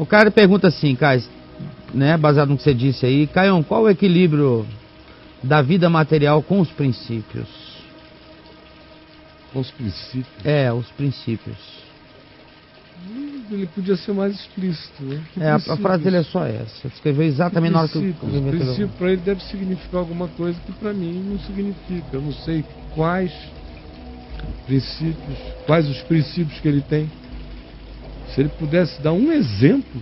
O cara pergunta assim, Caio, né, baseado no que você disse aí, Caio, qual o equilíbrio da vida material com os princípios? Com os princípios? Os princípios. Ele podia ser mais explícito, né? A frase dele é só essa. Ele escreveu exatamente na hora que o princípio para ele deve significar alguma coisa que para mim não significa. Eu não sei quais os princípios que ele tem. Se ele pudesse dar um exemplo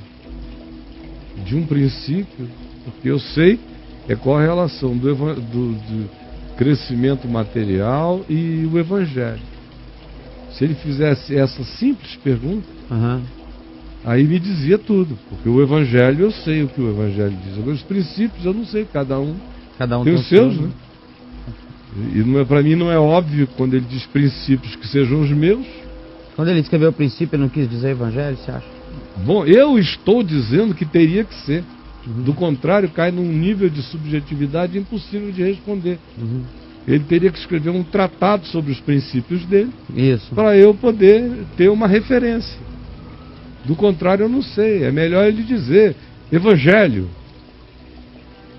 de um princípio, porque eu sei qual a relação do crescimento material e o evangelho. Se ele fizesse essa simples pergunta, aí me dizia tudo, porque o evangelho eu sei o que o evangelho diz. Agora os princípios eu não sei, cada um tem os seus, né? E para mim não é óbvio quando ele diz princípios que sejam os meus. Quando ele escreveu o princípio, ele não quis dizer evangelho, você acha? Bom, eu estou dizendo que teria que ser. Do contrário, cai num nível de subjetividade impossível de responder. Ele teria que escrever um tratado sobre os princípios dele, para eu poder ter uma referência. Do contrário, eu não sei. É melhor ele dizer evangelho.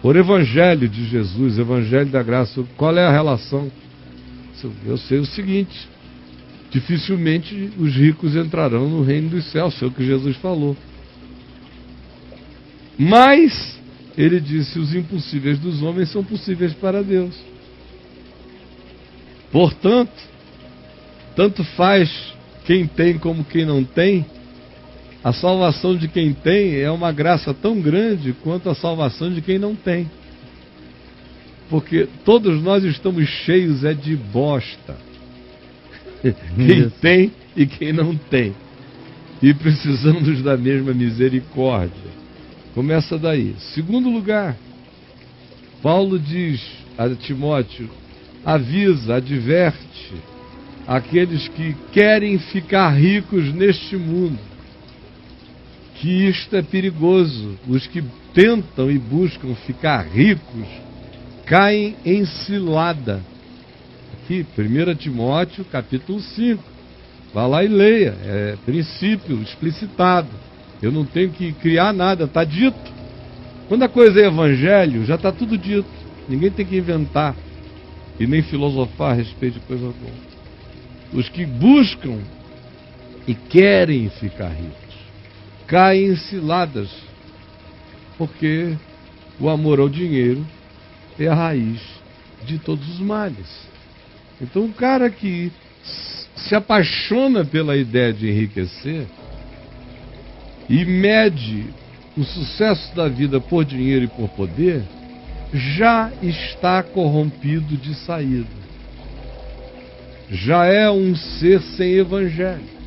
Por evangelho de Jesus, evangelho da graça. Qual é a relação? Eu sei o seguinte: dificilmente os ricos entrarão no reino dos céus, foi o que Jesus falou. Mas, ele disse, os impossíveis dos homens são possíveis para Deus. Portanto, tanto faz quem tem como quem não tem. A salvação de quem tem é uma graça tão grande quanto a salvação de quem não tem. Porque todos nós estamos cheios de bosta. Quem tem e quem não tem. E precisamos da mesma misericórdia. Começa daí. Segundo lugar, Paulo diz a Timóteo, avisa, adverte aqueles que querem ficar ricos neste mundo, que isto é perigoso. Os que tentam e buscam ficar ricos caem em cilada. Aqui, 1 Timóteo, capítulo 5. Vá lá e leia. É princípio explicitado. Eu não tenho que criar nada, está dito. Quando a coisa é evangelho, já está tudo dito. Ninguém tem que inventar e nem filosofar a respeito de coisa alguma. Os que buscam e querem ficar ricos caem em ciladas, porque o amor ao dinheiro é a raiz de todos os males. Então, o cara que se apaixona pela ideia de enriquecer e mede o sucesso da vida por dinheiro e por poder, já está corrompido de saída. Já é um ser sem evangelho.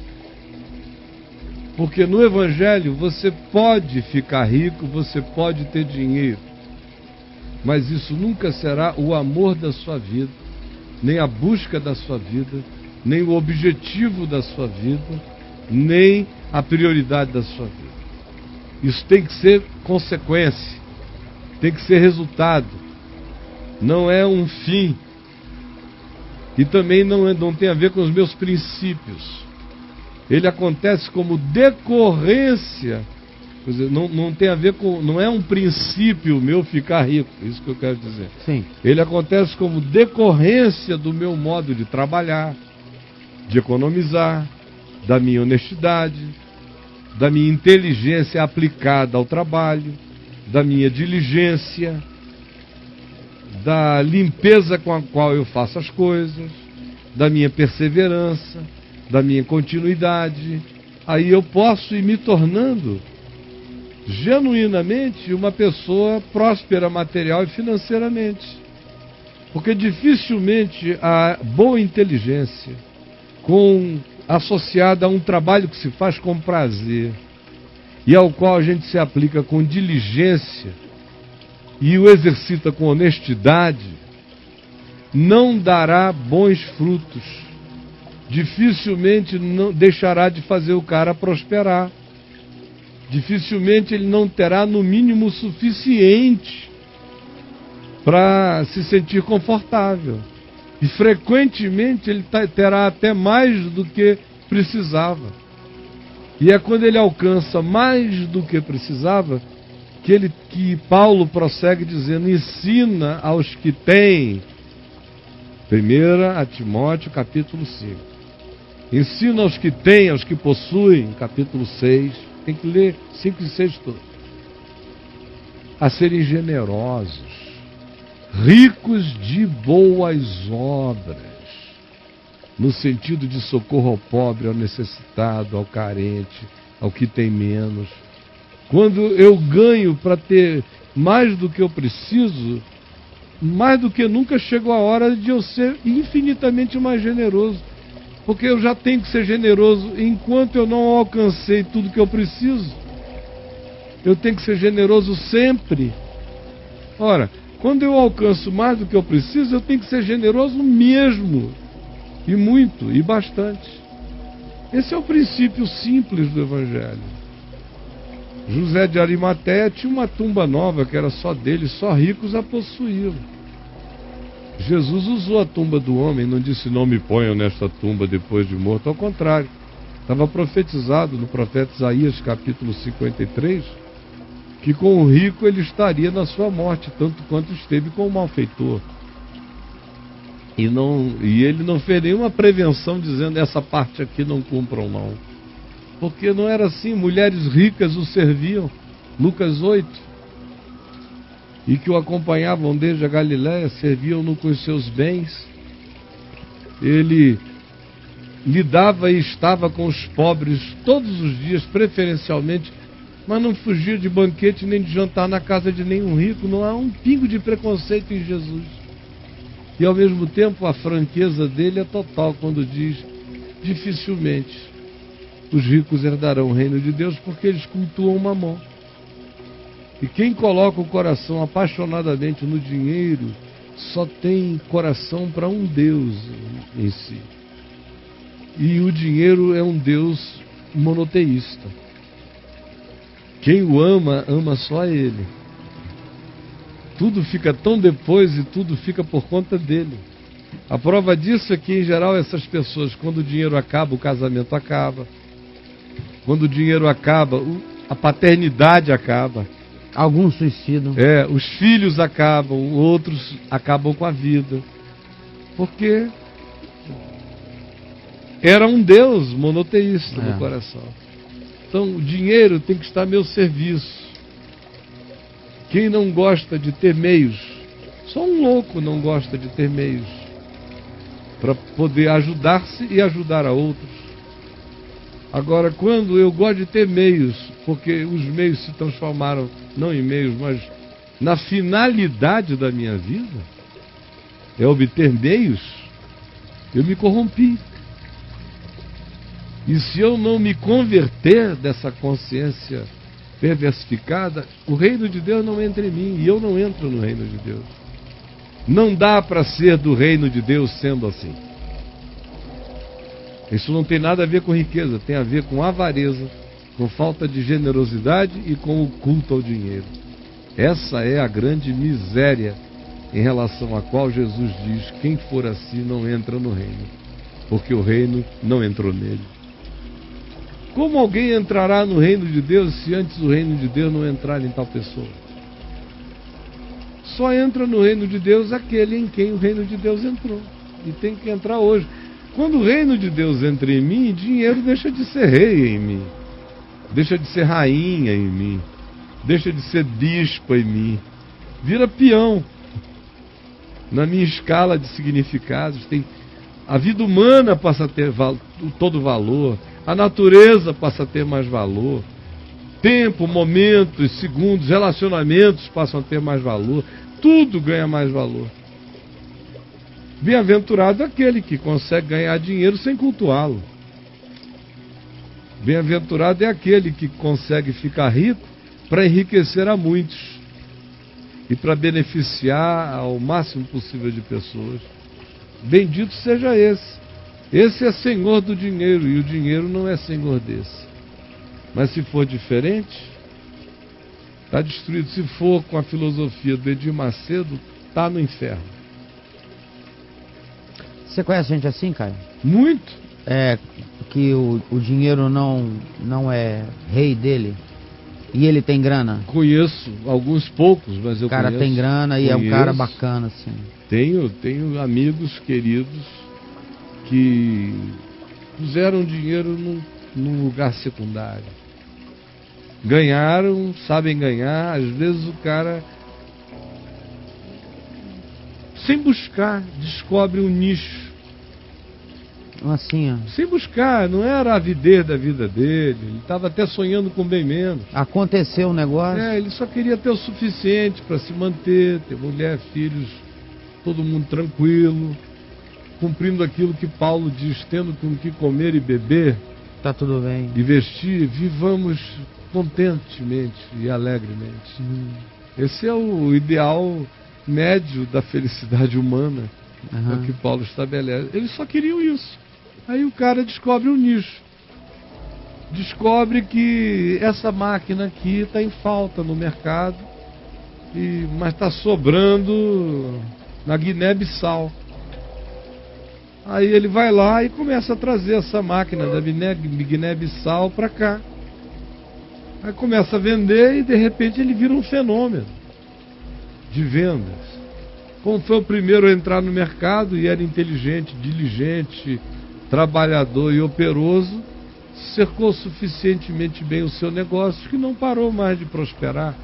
Porque no evangelho você pode ficar rico, você pode ter dinheiro, mas isso nunca será o amor da sua vida, nem a busca da sua vida, nem o objetivo da sua vida, nem a prioridade da sua vida. Isso tem que ser consequência, tem que ser resultado, não é um fim, e também não tem a ver com os meus princípios. Ele acontece como decorrência, quer dizer, não tem a ver com, não é um princípio meu ficar rico, isso que eu quero dizer. Sim. Ele acontece como decorrência do meu modo de trabalhar, de economizar, da minha honestidade, da minha inteligência aplicada ao trabalho, da minha diligência, da limpeza com a qual eu faço as coisas, da minha perseverança, da minha continuidade. Aí eu posso ir me tornando genuinamente uma pessoa próspera material e financeiramente. Porque dificilmente a boa inteligência, associada a um trabalho que se faz com prazer e ao qual a gente se aplica com diligência e o exercita com honestidade, não dará bons frutos. Dificilmente não deixará de fazer o cara prosperar. Dificilmente ele não terá no mínimo o suficiente para se sentir confortável. E frequentemente ele terá até mais do que precisava. E é quando ele alcança mais do que precisava que Paulo prossegue dizendo: ensina aos que têm. 1 a Timóteo, capítulo 5. Ensina aos que têm, aos que possuem, capítulo 6. Tem que ler 5 e 6 todos. A serem generosos, ricos de boas obras, no sentido de socorro ao pobre, ao necessitado, ao carente, ao que tem menos. Quando eu ganho para ter mais do que eu preciso, mais do que nunca chegou a hora de eu ser infinitamente mais generoso. Porque eu já tenho que ser generoso enquanto eu não alcancei tudo que eu preciso. Eu tenho que ser generoso sempre. Ora, quando eu alcanço mais do que eu preciso, eu tenho que ser generoso mesmo. E muito, e bastante. Esse é o princípio simples do Evangelho. José de Arimateia tinha uma tumba nova que era só dele, só ricos a possuíam. Jesus usou a tumba do homem, não disse: não me ponham nesta tumba depois de morto. Ao contrário, estava profetizado no profeta Isaías, capítulo 53, que com o rico ele estaria na sua morte, tanto quanto esteve com o malfeitor. E ele não fez nenhuma prevenção dizendo: essa parte aqui não cumpram não. Porque não era assim, mulheres ricas o serviam. Lucas 8. E que o acompanhavam desde a Galiléia, serviam-no com os seus bens. Ele lidava e estava com os pobres todos os dias, preferencialmente, mas não fugia de banquete nem de jantar na casa de nenhum rico. Não há um pingo de preconceito em Jesus. E ao mesmo tempo a franqueza dele é total quando diz: dificilmente os ricos herdarão o reino de Deus, porque eles cultuam Mamon. E quem coloca o coração apaixonadamente no dinheiro só tem coração para um Deus em si. E o dinheiro é um Deus monoteísta. Quem o ama, ama só a Ele. Tudo fica tão depois e tudo fica por conta dele. A prova disso é que, em geral, essas pessoas, quando o dinheiro acaba, o casamento acaba. Quando o dinheiro acaba, a paternidade acaba. Alguns suicidam. Os filhos acabam, outros acabam com a vida. Porque era um Deus monoteísta no coração. Então o dinheiro tem que estar a meu serviço. Quem não gosta de ter meios, só um louco não gosta de ter meios para poder ajudar-se e ajudar a outros. Agora, quando eu gosto de ter meios, porque os meios se transformaram, não em meios, mas na finalidade da minha vida, é obter meios, eu me corrompi. E se eu não me converter dessa consciência perversificada, o reino de Deus não entra em mim, e eu não entro no reino de Deus. Não dá para ser do reino de Deus sendo assim. Isso não tem nada a ver com riqueza, tem a ver com avareza, com falta de generosidade e com o culto ao dinheiro. Essa é a grande miséria em relação à qual Jesus diz: quem for assim não entra no reino, porque o reino não entrou nele. Como alguém entrará no reino de Deus se antes o reino de Deus não entrar em tal pessoa? Só entra no reino de Deus aquele em quem o reino de Deus entrou, e tem que entrar hoje. Quando o reino de Deus entra em mim, dinheiro deixa de ser rei em mim, deixa de ser rainha em mim, deixa de ser bispo em mim, vira peão na minha escala de significados. A vida humana passa a ter todo valor, a natureza passa a ter mais valor, tempo, momentos, segundos, relacionamentos passam a ter mais valor, tudo ganha mais valor. Bem-aventurado aquele que consegue ganhar dinheiro sem cultuá-lo. Bem-aventurado é aquele que consegue ficar rico para enriquecer a muitos e para beneficiar ao máximo possível de pessoas. Bendito seja esse. Esse é senhor do dinheiro, e o dinheiro não é senhor desse. Mas se for diferente, está destruído. Se for com a filosofia do Edir Macedo, está no inferno. Você conhece gente assim, Caio? Muito. que o dinheiro não é rei dele? E ele tem grana? Conheço alguns poucos, mas eu conheço. O cara tem grana e é um cara bacana, assim. Tenho amigos queridos que puseram dinheiro num lugar secundário. Ganharam, sabem ganhar. Às vezes o cara, sem buscar, descobre um nicho. Assim, ó. Sem buscar, não era a avidez da vida dele. Ele estava até sonhando com bem menos. Aconteceu um negócio. Ele só queria ter o suficiente para se manter, ter mulher, filhos, todo mundo tranquilo, cumprindo aquilo que Paulo diz, tendo com que comer e beber, tá tudo bem, e vestir, vivamos contentemente e alegremente. Esse é o ideal médio da felicidade humana, que Paulo estabelece. Eles só queriam isso. Aí o cara descobre um nicho. Descobre que essa máquina aqui está em falta no mercado, mas está sobrando na Guiné-Bissau. Aí ele vai lá e começa a trazer essa máquina da Guiné-Bissau para cá. Aí começa a vender e de repente ele vira um fenômeno de vendas. Como foi o primeiro a entrar no mercado e era inteligente, diligente, trabalhador e operoso, cercou suficientemente bem o seu negócio que não parou mais de prosperar.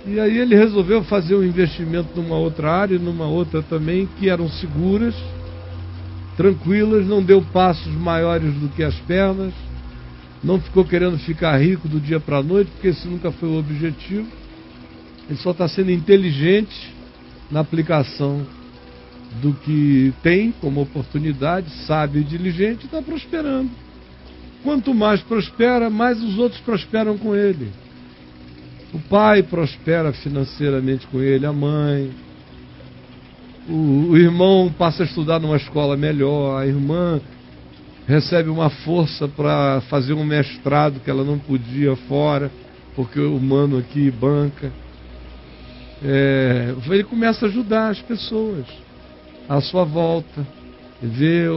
E aí ele resolveu fazer um investimento numa outra área e numa outra também, que eram seguras, tranquilas, não deu passos maiores do que as pernas, não ficou querendo ficar rico do dia para a noite, porque esse nunca foi o objetivo. Ele só está sendo inteligente na aplicação do que tem como oportunidade, sábio e diligente, está prosperando. Quanto mais prospera, mais os outros prosperam com ele. O pai prospera financeiramente com ele, a mãe. O irmão passa a estudar numa escola melhor, a irmã recebe uma força para fazer um mestrado que ela não podia fora, porque o mano aqui banca. Ele começa a ajudar as pessoas à sua volta, ver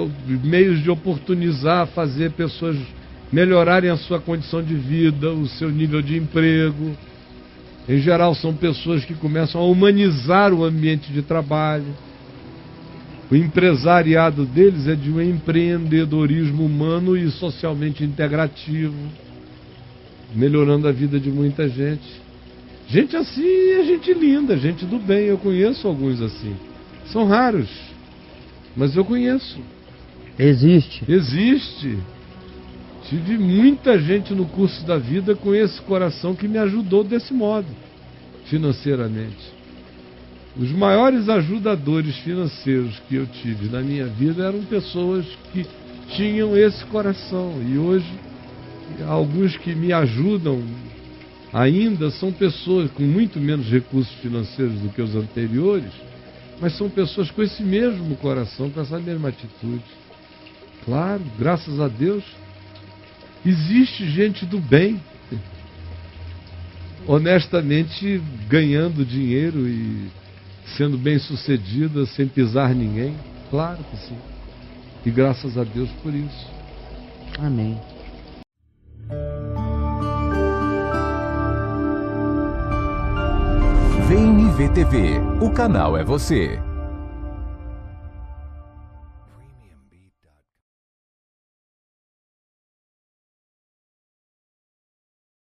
meios de oportunizar, fazer pessoas melhorarem a sua condição de vida, o seu nível de emprego. Em geral, são pessoas que começam a humanizar o ambiente de trabalho. O empresariado deles é de um empreendedorismo humano e socialmente integrativo, melhorando a vida de muita gente. Gente assim é gente linda, gente do bem. Eu conheço alguns assim. São raros, mas eu conheço. Existe. Tive muita gente no curso da vida com esse coração que me ajudou desse modo, financeiramente. Os maiores ajudadores financeiros que eu tive na minha vida eram pessoas que tinham esse coração. E hoje, alguns que me ajudam ainda são pessoas com muito menos recursos financeiros do que os anteriores, mas são pessoas com esse mesmo coração, com essa mesma atitude. Claro, graças a Deus, existe gente do bem, honestamente ganhando dinheiro e sendo bem sucedida, sem pisar ninguém. Claro que sim. E graças a Deus por isso. Amém. Vem me ver TV. O canal é você.